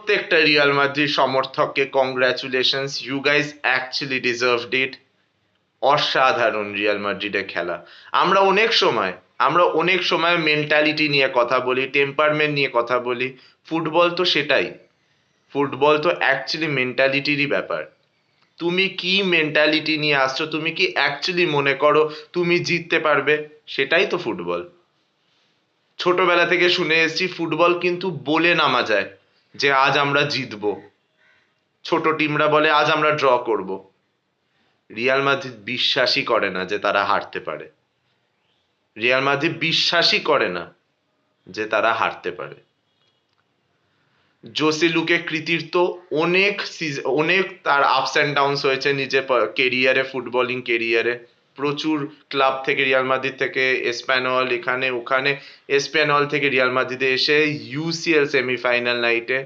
প্রত্যেকটা Real Madrid সমর্থককে congratulations, you guys actually deserved it. অসাধারণ রিয়াল মাদ্রিদের খেলা। আমরা অনেক সময় মেন্টালিটি নিয়ে কথা বলি, টেম্পারমেন্ট নিয়ে কথা বলি। ফুটবল তো সেটাই। ফুটবল তো অ্যাকচুয়ালি মেন্টালিটিরই ব্যাপার। তুমি কি মেন্টালিটি নিয়ে আসছো, তুমি কি অ্যাকচুয়ালি মনে করো তুমি জিততে পারবে, সেটাই তো ফুটবল। ছোটবেলা থেকে শুনে এসেছি ফুটবল কিন্তু বলে নামা যায় যে আজ আমরা জিতবো। ছোট টিমরা বলে আজ আমরা ড্র করব। রিয়াল মাদ্রিদ বিশ্বাসই করে না যে তারা হারতে পারে। রিয়াল মাদ্রিদ বিশ্বাসই করে না যে তারা হারতে পারে। জোসে লুকে কৃতিত্ব, অনেক তার আপস অ্যান্ড ডাউনস হয়েছে নিজের কেরিয়ারে, ফুটবলিং কেরিয়ারে। প্রচুর ক্লাব থেকে রিয়াল মাদ্রিদ থেকে এসপ্যানল, এখানে ওখানে, এসপ্যানল থেকে রিয়াল মাদ্রিদে এসে ইউসিএল সেমিফাইনাল নাইটে